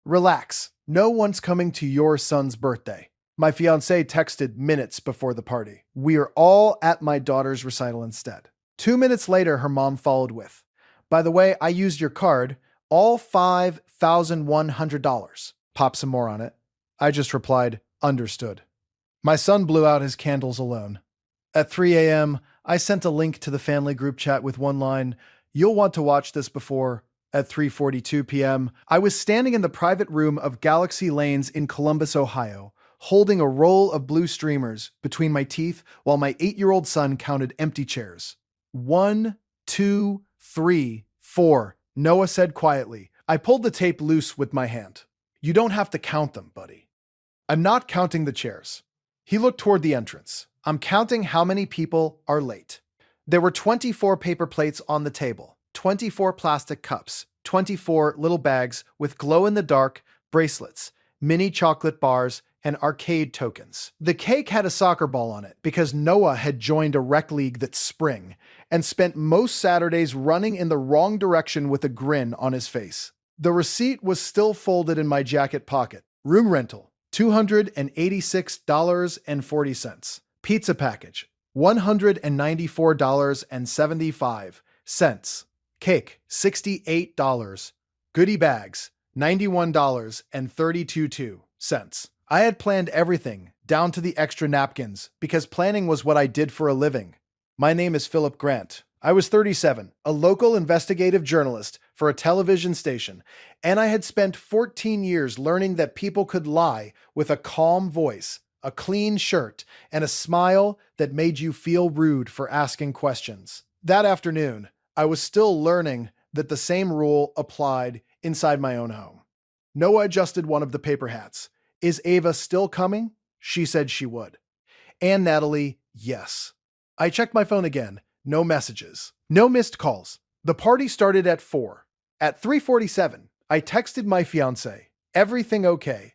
Relax. No one's coming to your son's birthday. My fiancée texted minutes before the party. We are all at my daughter's recital instead. 2 minutes later, her mom followed with, by the way, I used your card, all $5,100. Pop some more on it. I just replied, understood. My son blew out his candles alone. At 3 a.m., I sent a link to the family group chat with one line, you'll want to watch this before. At 3:42 p.m., I was standing in the private room of Galaxy Lanes in Columbus, Ohio, holding a roll of blue streamers between my teeth while my 8-year-old son counted empty chairs. 1, 2, 3, 4, Noah said quietly. I pulled the tape loose with my hand. You don't have to count them, buddy. I'm not counting the chairs. He looked toward the entrance. I'm counting how many people are late. There were 24 paper plates on the table, 24 plastic cups, 24 little bags with glow-in-the-dark bracelets, mini chocolate bars, and arcade tokens. The cake had a soccer ball on it because Noah had joined a rec league that spring and spent most Saturdays running in the wrong direction with a grin on his face. The receipt was still folded in my jacket pocket. Room rental, $286.40. Pizza package, $194.75. Cake, $68. Goodie bags, $91.32. I had planned everything, down to the extra napkins, because planning was what I did for a living. My name is Philip Grant. I was 37, a local investigative journalist for a television station, and I had spent 14 years learning that people could lie with a calm voice, a clean shirt, and a smile that made you feel rude for asking questions. That afternoon, I was still learning that the same rule applied inside my own home. Noah adjusted one of the paper hats. Is Ava still coming? She said she would. And Natalie, yes. I checked my phone again. No messages. No missed calls. The party started at 4. At 3:47, I texted my fiancé. Everything okay?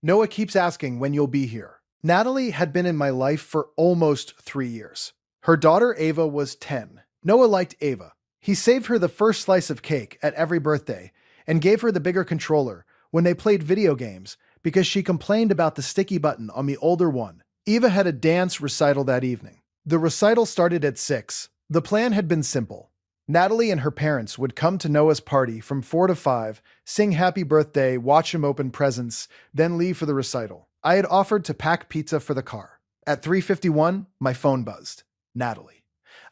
Noah keeps asking when you'll be here. Natalie had been in my life for almost 3 years. Her daughter Ava was 10. Noah liked Ava. He saved her the first slice of cake at every birthday and gave her the bigger controller when they played video games because she complained about the sticky button on the older one. Eva had a dance recital that evening. The recital started at 6. The plan had been simple. Natalie and her parents would come to Noah's party from 4 to 5, sing happy birthday, watch him open presents, then leave for the recital. I had offered to pack pizza for the car. At 3:51, my phone buzzed. Natalie.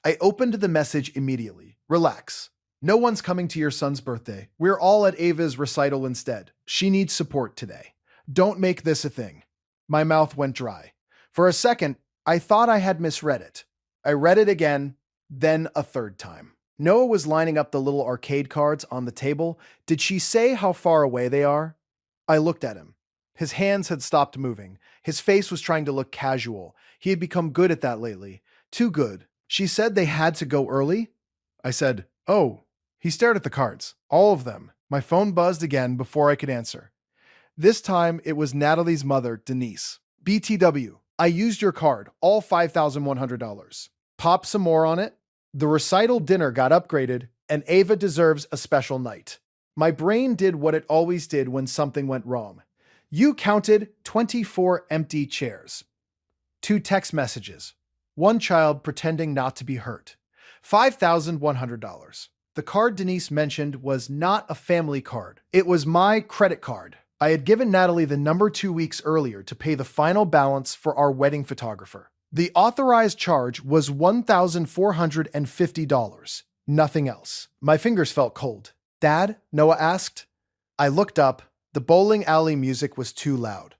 I opened the message immediately. Relax. No one's coming to your son's birthday. We're all at Ava's recital instead. She needs support today. Don't make this a thing. My mouth went dry. For a second, I thought I had misread it. I read it again, then a third time. Noah was lining up the little arcade cards on the table. Did she say how far away they are? I looked at him. His hands had stopped moving. His face was trying to look casual. He had become good at that lately. Too good. She said they had to go early? I said, oh. He stared at the cards. All of them. My phone buzzed again before I could answer. This time, it was Natalie's mother, Denise. BTW. I used your card, all $5,100. Pop some more on it. The recital dinner got upgraded, and Ava deserves a special night. My brain did what it always did when something went wrong. You counted 24 empty chairs. 2 text messages. 1 child pretending not to be hurt. $5,100. The card Denise mentioned was not a family card. It was my credit card. I had given Natalie the number 2 weeks earlier to pay the final balance for our wedding photographer. The authorized charge was $1,450. Nothing else. My fingers felt cold. Dad? Noah asked. I looked up. The bowling alley music was too loud.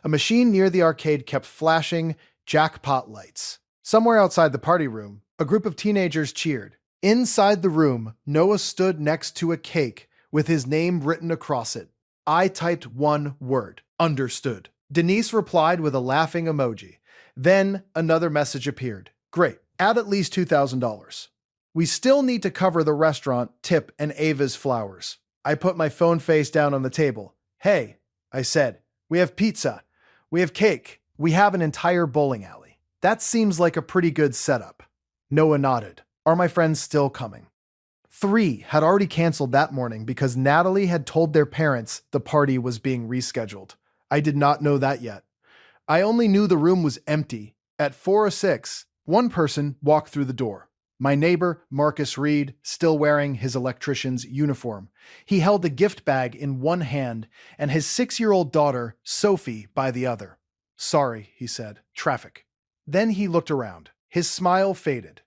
A machine near the arcade kept flashing jackpot lights. Somewhere outside the party room, a group of teenagers cheered. Inside the room, Noah stood next to a cake with his name written across it. I typed one word, understood. Denise replied with a laughing emoji. Then another message appeared. Great, add at least $2,000. We still need to cover the restaurant, tip, and Ava's flowers. I put my phone face down on the table. Hey, I said, we have pizza. We have cake. We have an entire bowling alley. That seems like a pretty good setup. Noah nodded. Are my friends still coming? 3 had already canceled that morning because Natalie had told their parents the party was being rescheduled. I did not know that yet. I only knew the room was empty. At 4:06, one person walked through the door. My neighbor, Marcus Reed, still wearing his electrician's uniform. He held a gift bag in one hand and his 6-year-old daughter, Sophie, by the other. "Sorry," he said. "Traffic." Then he looked around. His smile faded.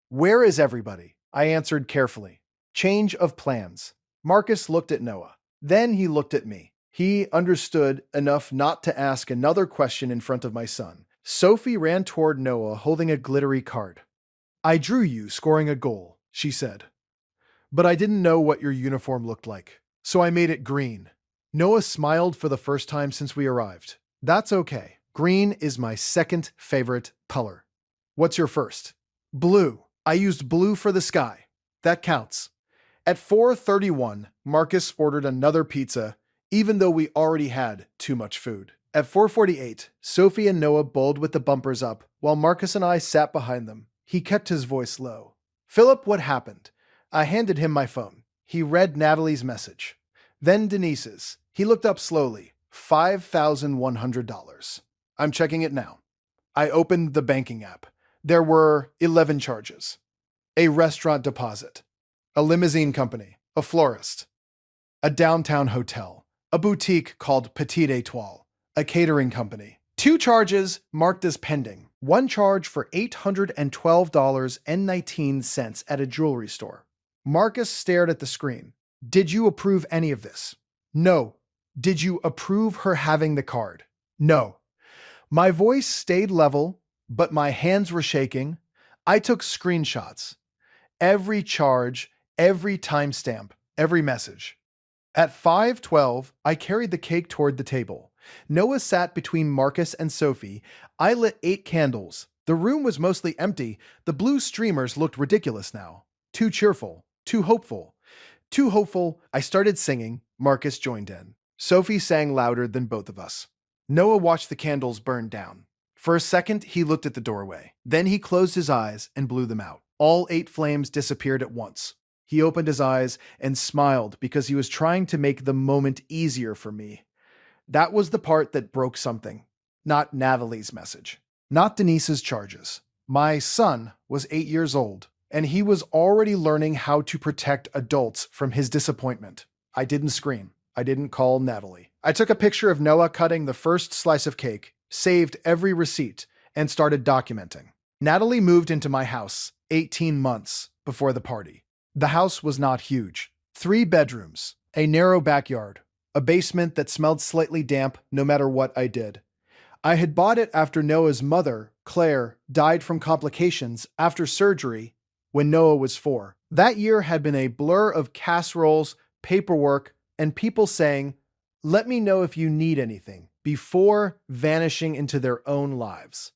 "Where is everybody?" I answered carefully. "Change of plans." Marcus looked at Noah. Then he looked at me. He understood enough not to ask another question in front of my son. Sophie ran toward Noah holding a glittery card. "I drew you scoring a goal," she said. "But I didn't know what your uniform looked like, so I made it green." Noah smiled for the first time since we arrived. "That's okay. Green is my second favorite color." "What's your first?" "Blue. I used blue for the sky." "That counts." At 4:31, Marcus ordered another pizza, even though we already had too much food. At 4:48, Sophie and Noah bowled with the bumpers up, while Marcus and I sat behind them. He kept his voice low. "Philip, what happened?" I handed him my phone. He read Natalie's message. Then Denise's. He looked up slowly. $5,100. "I'm checking it now." I opened the banking app. There were 11 charges. A restaurant deposit, a limousine company, a florist, a downtown hotel, a boutique called Petite Étoile, a catering company. 2 charges marked as pending. 1 charge for $812.19 at a jewelry store. Marcus stared at the screen. "Did you approve any of this?" "No." "Did you approve her having the card?" "No." My voice stayed level, but my hands were shaking. I took screenshots. Every charge, every timestamp, every message. At 5:12, I carried the cake toward the table. Noah sat between Marcus and Sophie. I lit 8 candles. The room was mostly empty. The blue streamers looked ridiculous now. Too cheerful. Too hopeful. Too hopeful, I started singing. Marcus joined in. Sophie sang louder than both of us. Noah watched the candles burn down. For a second, he looked at the doorway. Then he closed his eyes and blew them out. All 8 flames disappeared at once. He opened his eyes and smiled because he was trying to make the moment easier for me. That was the part that broke something. Not Natalie's message. Not Denise's charges. My son was 8 years old, and he was already learning how to protect adults from his disappointment. I didn't scream. I didn't call Natalie. I took a picture of Noah cutting the first slice of cake, saved every receipt, and started documenting. Natalie moved into my house 18 months before the party. The house was not huge. 3 bedrooms, a narrow backyard, a basement that smelled slightly damp no matter what I did. I had bought it after Noah's mother, Claire, died from complications after surgery when Noah was 4. That year had been a blur of casseroles, paperwork, and people saying, "Let me know if you need anything," before vanishing into their own lives.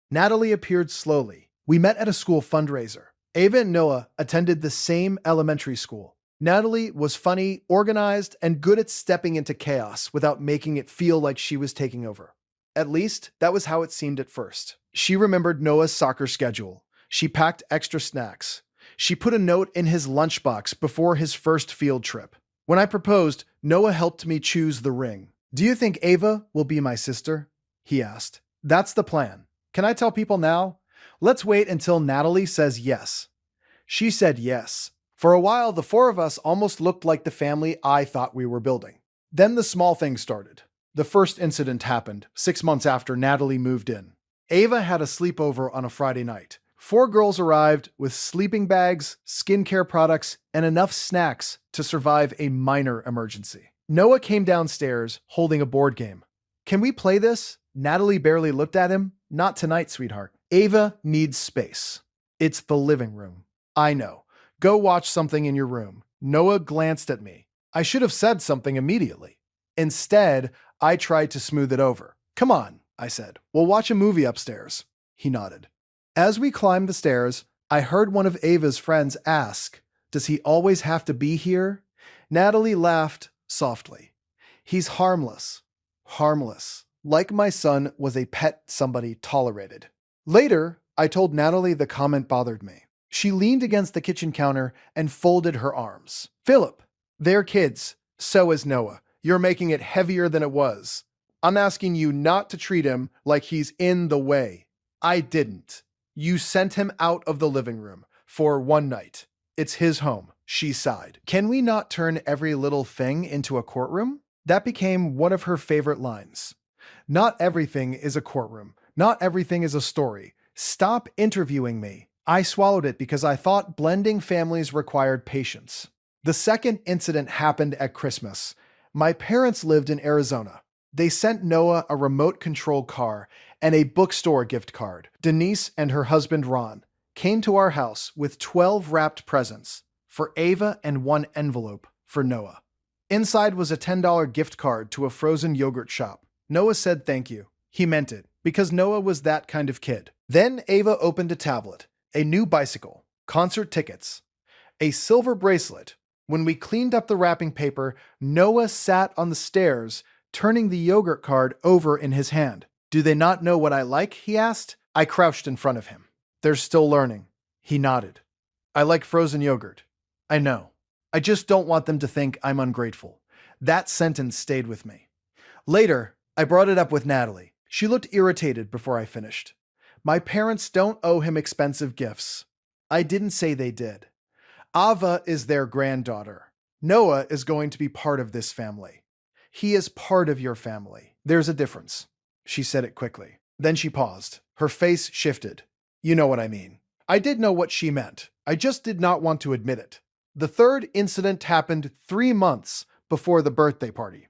Natalie appeared slowly. We met at a school fundraiser. Ava and Noah attended the same elementary school. Natalie was funny, organized, and good at stepping into chaos without making it feel like she was taking over. At least, that was how it seemed at first. She remembered Noah's soccer schedule. She packed extra snacks. She put a note in his lunchbox before his first field trip. When I proposed, Noah helped me choose the ring. "Do you think Ava will be my sister?" he asked. "That's the plan. Can I tell people now? Let's wait until Natalie says yes." She said yes. For a while, the 4 of us almost looked like the family I thought we were building. Then the small things started. The first incident happened 6 months after Natalie moved in. Ava had a sleepover on a Friday night. 4 girls arrived with sleeping bags, skincare products, and enough snacks to survive a minor emergency. Noah came downstairs holding a board game. "Can we play this?" Natalie barely looked at him. "Not tonight, sweetheart. Ava needs space." "It's the living room." "I know. Go watch something in your room." Noah glanced at me. I should have said something immediately. Instead, I tried to smooth it over. "Come on," I said. "We'll watch a movie upstairs." He nodded. As we climbed the stairs, I heard one of Ava's friends ask, "Does he always have to be here?" Natalie laughed softly. "He's harmless. Harmless. Like my son was a pet somebody tolerated." Later, I told Natalie the comment bothered me. She leaned against the kitchen counter and folded her arms. Philip, they're kids. So is Noah. You're making it heavier than it was. I'm asking you not to treat him like he's in the way. I didn't. You sent him out of the living room for one night. It's his home, she sighed. Can we not turn every little thing into a courtroom? That became one of her favorite lines. Not everything is a courtroom. Not everything is a story. Stop interviewing me. I swallowed it because I thought blending families required patience. The second incident happened at Christmas. My parents lived in Arizona. They sent Noah a remote control car and a bookstore gift card. Denise and her husband Ron came to our house with 12 wrapped presents for Ava and one envelope for Noah. Inside was a $10 gift card to a frozen yogurt shop. Noah said thank you. He meant it, because Noah was that kind of kid. Then Ava opened a tablet, a new bicycle, concert tickets, a silver bracelet. When we cleaned up the wrapping paper, Noah sat on the stairs, turning the yogurt card over in his hand. Do they not know what I like? He asked. I crouched in front of him. They're still learning. He nodded. I like frozen yogurt. I know. I just don't want them to think I'm ungrateful. That sentence stayed with me. Later, I brought it up with Natalie. She looked irritated before I finished. My parents don't owe him expensive gifts. I didn't say they did. Ava is their granddaughter. Noah is going to be part of this family. He is part of your family. There's a difference. She said it quickly. Then she paused. Her face shifted. You know what I mean. I did know what she meant. I just did not want to admit it. The third incident happened 3 months before the birthday party.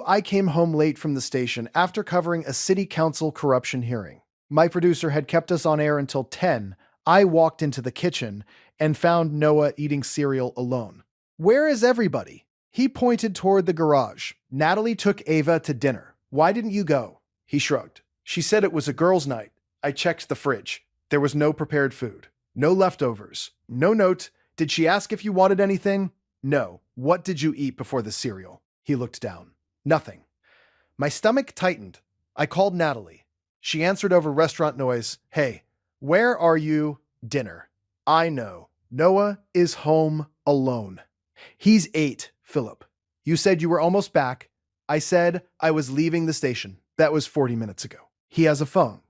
I came home late from the station after covering a city council corruption hearing. My producer had kept us on air until 10. I walked into the kitchen and found Noah eating cereal alone. Where is everybody? He pointed toward the garage. Natalie took Ava to dinner. Why didn't you go? He shrugged. She said it was a girls' night. I checked the fridge. There was no prepared food. No leftovers. No note. Did she ask if you wanted anything? No. What did you eat before the cereal? He looked down. Nothing. My stomach tightened. I called Natalie. She answered over restaurant noise. Hey, where are you? Dinner. I know. Noah is home alone. He's 8, Philip. You said you were almost back. I said I was leaving the station. That was 40 minutes ago. He has a phone.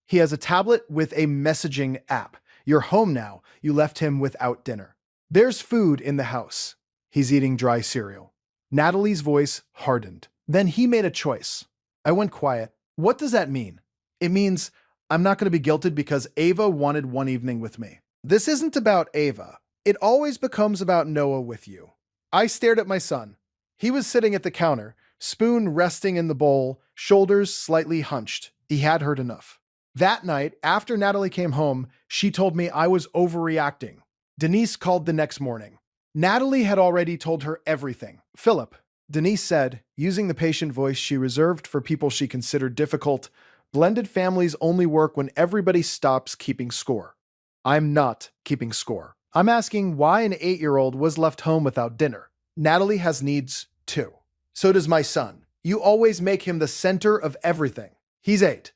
He has a tablet with a messaging app. You're home now. You left him without dinner. There's food in the house. He's eating dry cereal. Natalie's voice hardened. Then he made a choice. I went quiet. What does that mean? It means I'm not going to be guilted because Ava wanted one evening with me. This isn't about Ava. It always becomes about Noah with you. I stared at my son. He was sitting at the counter, spoon resting in the bowl, shoulders slightly hunched. He had heard enough. That night, after Natalie came home, she told me I was overreacting. Denise called the next morning. Natalie had already told her everything. Philip, Denise said, using the patient voice she reserved for people she considered difficult, blended families only work when everybody stops keeping score. I'm not keeping score. I'm asking why an 8-year-old was left home without dinner. Natalie has needs too. So does my son. You always make him the center of everything. He's 8.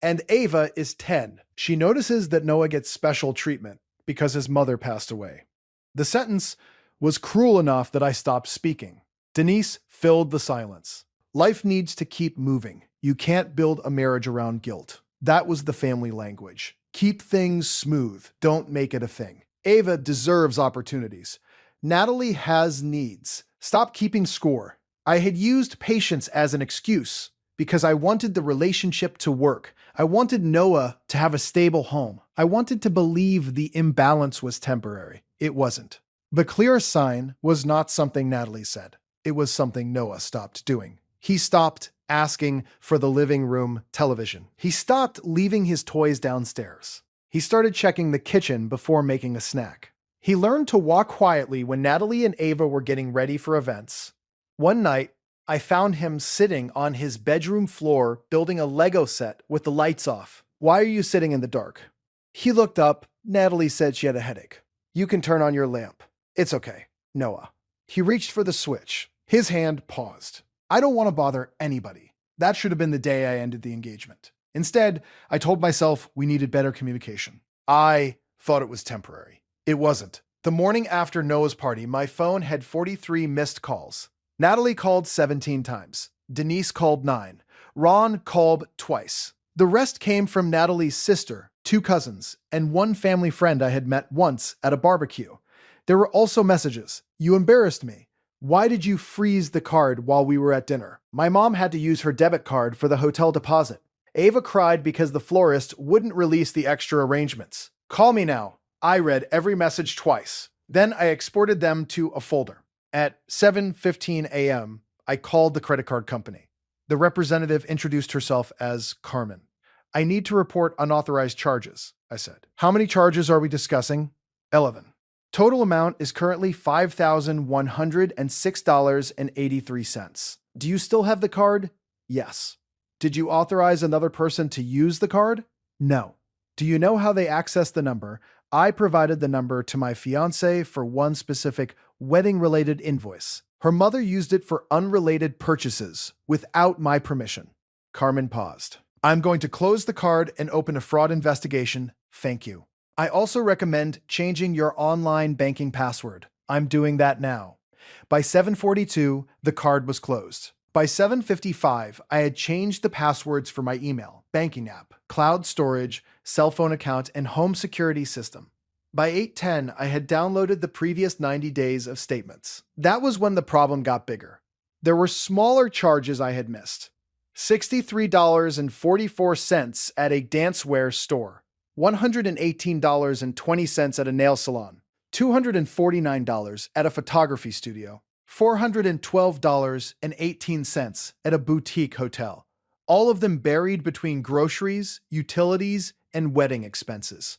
And Ava is 10. She notices that Noah gets special treatment because his mother passed away. The sentence was cruel enough that I stopped speaking. Denise filled the silence. Life needs to keep moving. You can't build a marriage around guilt. That was the family language. Keep things smooth. Don't make it a thing. Ava deserves opportunities. Natalie has needs. Stop keeping score. I had used patience as an excuse because I wanted the relationship to work. I wanted Noah to have a stable home. I wanted to believe the imbalance was temporary. It wasn't. The clear sign was not something Natalie said. It was something Noah stopped doing. He stopped asking for the living room television. He stopped leaving his toys downstairs. He started checking the kitchen before making a snack. He learned to walk quietly when Natalie and Ava were getting ready for events. One night, I found him sitting on his bedroom floor building a Lego set with the lights off. Why are you sitting in the dark? He looked up. Natalie said she had a headache. You can turn on your lamp. It's okay. Noah. He reached for the switch. His hand paused. I don't want to bother anybody. That should have been the day I ended the engagement. Instead, I told myself we needed better communication. I thought it was temporary. It wasn't. The morning after Noah's party, my phone had 43 missed calls. Natalie called 17 times. Denise called 9. Ron called twice. The rest came from Natalie's sister, 2 cousins, and 1 family friend I had met once at a barbecue. There were also messages. You embarrassed me. Why did you freeze the card while we were at dinner? My mom had to use her debit card for the hotel deposit. Ava cried because the florist wouldn't release the extra arrangements. Call me now. I read every message twice. Then I exported them to a folder. At 7:15 a.m., I called the credit card company. The representative introduced herself as Carmen. I need to report unauthorized charges, I said. How many charges are we discussing? 11. Total amount is currently $5,106.83. Do you still have the card? Yes. Did you authorize another person to use the card? No. Do you know how they access the number? I provided the number to my fiancée for one specific wedding-related invoice. Her mother used it for unrelated purchases without my permission. Carmen paused. I'm going to close the card and open a fraud investigation. Thank you. I also recommend changing your online banking password. I'm doing that now. By 7:42, the card was closed. By 7:55, I had changed the passwords for my email, banking app, cloud storage, cell phone account, and home security system. By 8:10, I had downloaded the previous 90 days of statements. That was when the problem got bigger. There were smaller charges I had missed. $63.44 at a dancewear store. $118.20 at a nail salon, $249 at a photography studio, $412.18 at a boutique hotel, all of them buried between groceries, utilities, and wedding expenses.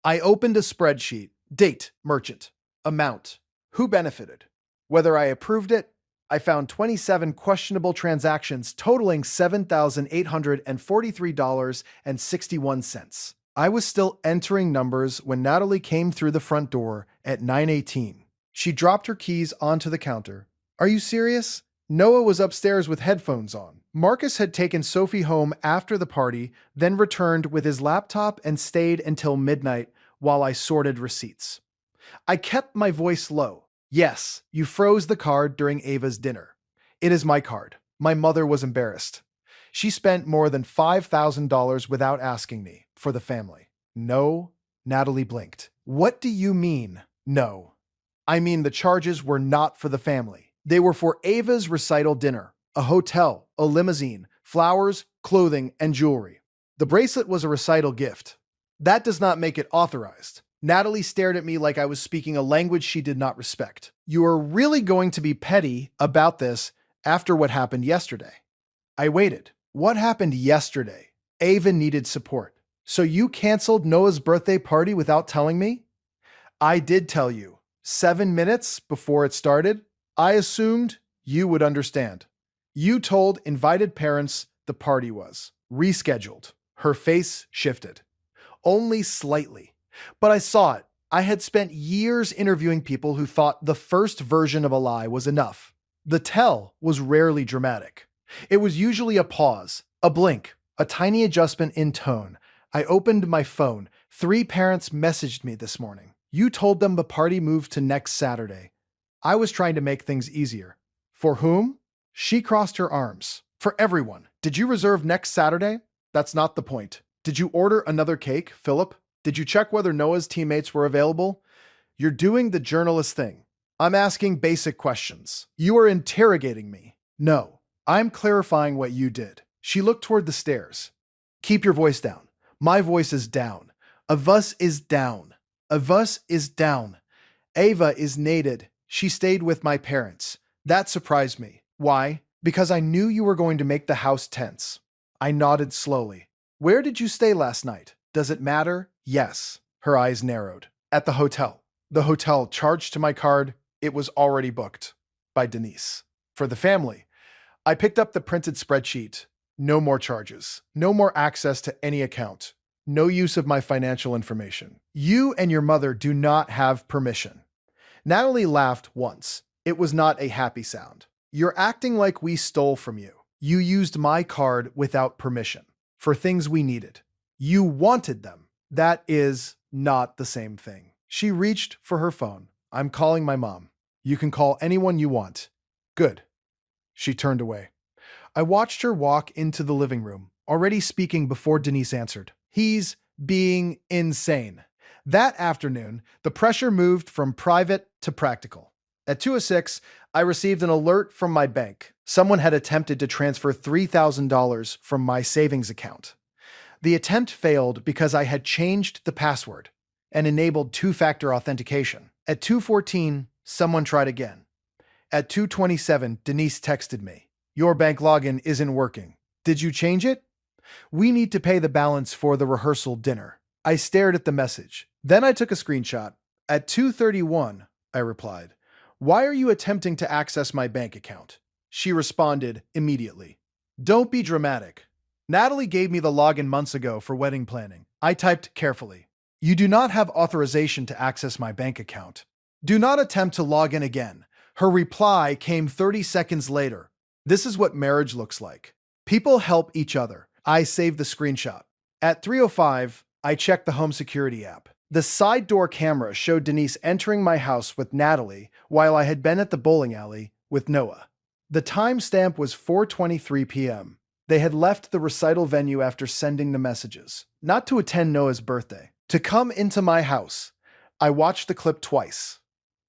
I opened a spreadsheet, date, merchant, amount, who benefited. Whether I approved it, I found 27 questionable transactions totaling $7,843.61. I was still entering numbers when Natalie came through the front door at 9:18. She dropped her keys onto the counter. Are you serious? Noah was upstairs with headphones on. Marcus had taken Sophie home after the party, then returned with his laptop and stayed until midnight while I sorted receipts. I kept my voice low. Yes, you froze the card during Ava's dinner. It is my card. My mother was embarrassed. She spent more than $5,000 without asking me for the family. No, Natalie blinked. What do you mean, no? I mean the charges were not for the family. They were for Ava's recital dinner, a hotel, a limousine, flowers, clothing, and jewelry. The bracelet was a recital gift. That does not make it authorized. Natalie stared at me like I was speaking a language she did not respect. You are really going to be petty about this after what happened yesterday. I waited. What happened yesterday? Ava needed support. So you canceled Noah's birthday party without telling me? I did tell you. 7 minutes before it started. I assumed you would understand. You told invited parents the party was rescheduled. Her face shifted. Only slightly. But I saw it. I had spent years interviewing people who thought the first version of a lie was enough. The tell was rarely dramatic. It was usually a pause, a blink, a tiny adjustment in tone. I opened my phone. 3 parents messaged me this morning. You told them the party moved to next Saturday. I was trying to make things easier. For whom? She crossed her arms. For everyone. Did you reserve next Saturday? That's not the point. Did you order another cake, Philip? Did you check whether Noah's teammates were available? You're doing the journalist thing. I'm asking basic questions. You are interrogating me. No, I'm clarifying what you did. She looked toward the stairs. Keep your voice down. My voice is down. A us is down. A us is down. Ava is nated. She stayed with my parents. That surprised me. Why? Because I knew you were going to make the house tense. I nodded slowly. Where did you stay last night? Does it matter? Yes. Her eyes narrowed. At the hotel. The hotel charged to my card. It was already booked. By Denise. For the family. I picked up the printed spreadsheet. No more charges. No more access to any account. No use of my financial information. You and your mother do not have permission. Natalie laughed once. It was not a happy sound. You're acting like we stole from you. You used my card without permission. For things we needed. You wanted them. That is not the same thing. She reached for her phone. I'm calling my mom. You can call anyone you want. Good. She turned away. I watched her walk into the living room, already speaking before Denise answered. He's being insane. That afternoon, the pressure moved from private to practical. At 2:06, I received an alert from my bank. Someone had attempted to transfer $3,000 from my savings account. The attempt failed because I had changed the password and enabled two-factor authentication. At 2:14, someone tried again. At 2:27, Denise texted me. Your bank login isn't working. Did you change it? We need to pay the balance for the rehearsal dinner. I stared at the message. Then I took a screenshot. At 2:31, I replied, why are you attempting to access my bank account? She responded immediately. Don't be dramatic. Natalie gave me the login months ago for wedding planning. I typed carefully. You do not have authorization to access my bank account. Do not attempt to log in again. Her reply came 30 seconds later. This is what marriage looks like. People help each other. I saved the screenshot. At 3:05, I checked the home security app. The side door camera showed Denise entering my house with Natalie while I had been at the bowling alley with Noah. The timestamp was 4:23 p.m. They had left the recital venue after sending the messages, not to attend Noah's birthday, to come into my house. I watched the clip twice.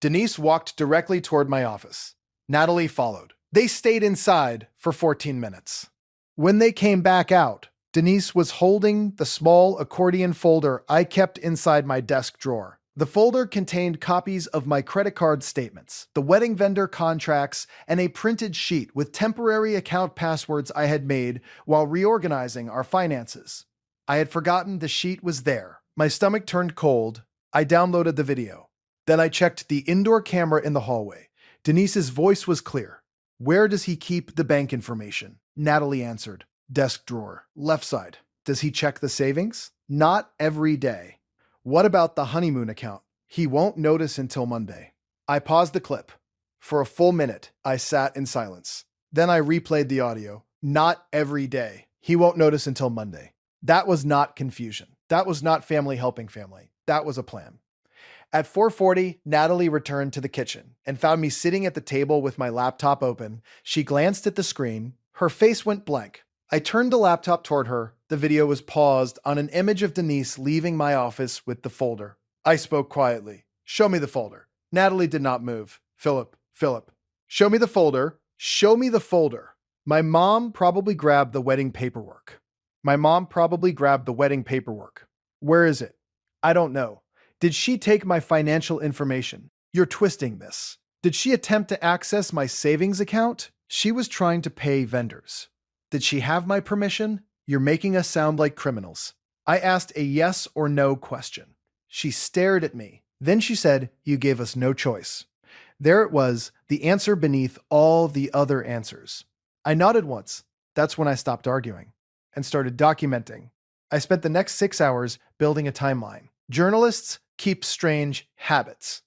Denise walked directly toward my office. Natalie followed. They stayed inside for 14 minutes. When they came back out, Denise was holding the small accordion folder I kept inside my desk drawer. The folder contained copies of my credit card statements, the wedding vendor contracts, and a printed sheet with temporary account passwords I had made while reorganizing our finances. I had forgotten the sheet was there. My stomach turned cold. I downloaded the video. Then I checked the indoor camera in the hallway. Denise's voice was clear. Where does he keep the bank information? Natalie answered. Desk drawer, left side. Does he check the savings? Not every day. What about the honeymoon account? He won't notice until Monday. I paused the clip. For a full minute, I sat in silence. Then I replayed the audio. Not every day. He won't notice until Monday. That was not confusion. That was not family helping family. That was a plan. At 4:40, Natalie returned to the kitchen and found me sitting at the table with my laptop open. She glanced at the screen. Her face went blank. I turned the laptop toward her. The video was paused on an image of Denise leaving my office with the folder. I spoke quietly. Show me the folder. Natalie did not move. Philip. Show me the folder. Show me the folder. My mom probably grabbed the wedding paperwork. Where is it? I don't know. Did she take my financial information? You're twisting this. Did she attempt to access my savings account? She was trying to pay vendors. Did she have my permission? You're making us sound like criminals. I asked a yes or no question. She stared at me. Then she said, you gave us no choice. There it was, the answer beneath all the other answers. I nodded once. That's when I stopped arguing and started documenting. I spent the next 6 hours building a timeline. Journalists keep strange habits.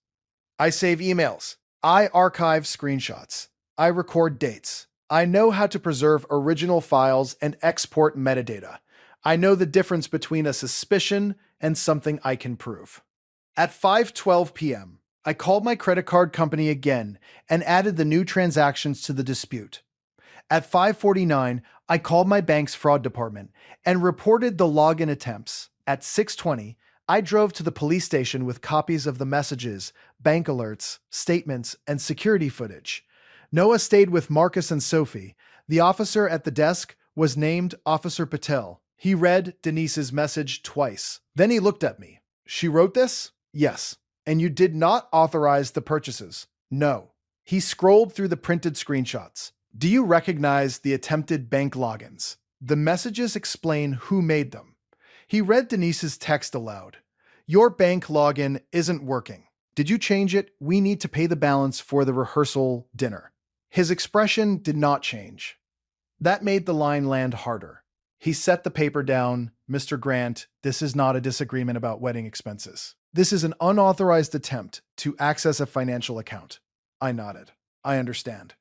I save emails. I archive screenshots. I record dates. I know how to preserve original files and export metadata. I know the difference between a suspicion and something I can prove. At 5:12 p.m., I called my credit card company again and added the new transactions to the dispute. At 5:49, I called my bank's fraud department and reported the login attempts. At 6:20, I drove to the police station with copies of the messages, bank alerts, statements, and security footage. Noah stayed with Marcus and Sophie. The officer at the desk was named Officer Patel. He read Denise's message twice. Then he looked at me. She wrote this? Yes. And you did not authorize the purchases? No. He scrolled through the printed screenshots. Do you recognize the attempted bank logins? The messages explain who made them. He read Denise's text aloud. Your bank login isn't working. Did you change it? We need to pay the balance for the rehearsal dinner. His expression did not change. That made the line land harder. He set the paper down. Mr. Grant, this is not a disagreement about wedding expenses. This is an unauthorized attempt to access a financial account. I nodded. I understand.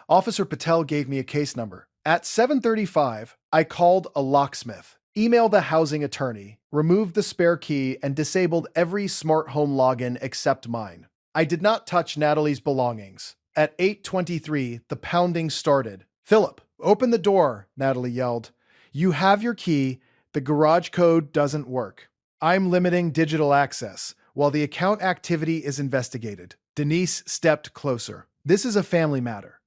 Officer Patel gave me a case number. At 7:35, I called a locksmith. Emailed the housing attorney, removed the spare key, and disabled every smart home login except mine. I did not touch Natalie's belongings. At 8:23, the pounding started. "Philip, open the door," Natalie yelled. "You have your key. The garage code doesn't work. I'm limiting digital access while the account activity is investigated." Denise stepped closer. "This is a family matter.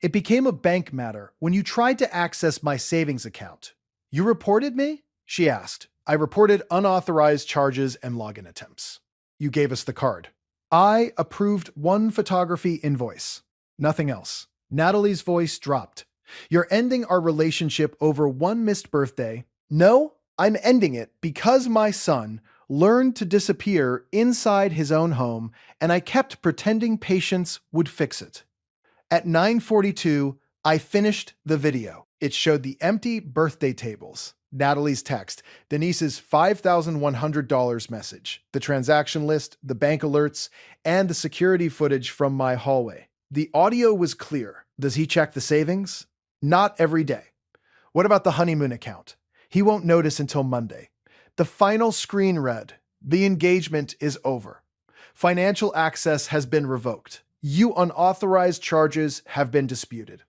It became a bank matter when you tried to access my savings account." "You reported me?" she asked. "I reported unauthorized charges and login attempts." "You gave us the card." "I approved one photography invoice. Nothing else." Natalie's voice dropped. "You're ending our relationship over one missed birthday." "No, I'm ending it because my son learned to disappear inside his own home, and I kept pretending patience would fix it." At 9:42, I finished the video. It showed the empty birthday tables, Natalie's text, Denise's $5,100 message, the transaction list, the bank alerts, and the security footage from my hallway. The audio was clear. Does he check the savings? Not every day. What about the honeymoon account? He won't notice until Monday. The final screen read, "The engagement is over. Financial access has been revoked. You unauthorized charges have been disputed.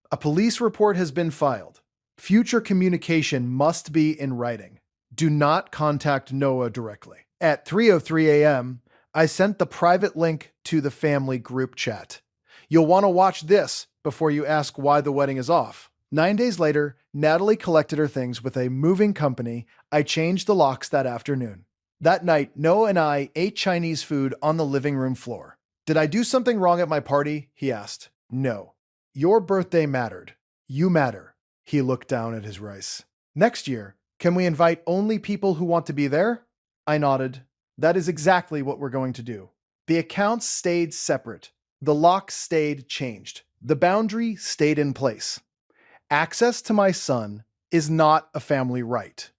A police report has been filed. Future communication must be in writing. Do not contact Noah directly." At 3:03 a.m., I sent the private link to the family group chat. "You'll want to watch this before you ask why the wedding is off." 9 days later, Natalie collected her things with a moving company. I changed the locks that afternoon. That night, Noah and I ate Chinese food on the living room floor. "Did I do something wrong at my party?" he asked. "No. Your birthday mattered. You matter." He looked down at his rice. "Next year, can we invite only people who want to be there?" I nodded. "That is exactly what we're going to do." The accounts stayed separate. The locks stayed changed. The boundary stayed in place. Access to my son is not a family right.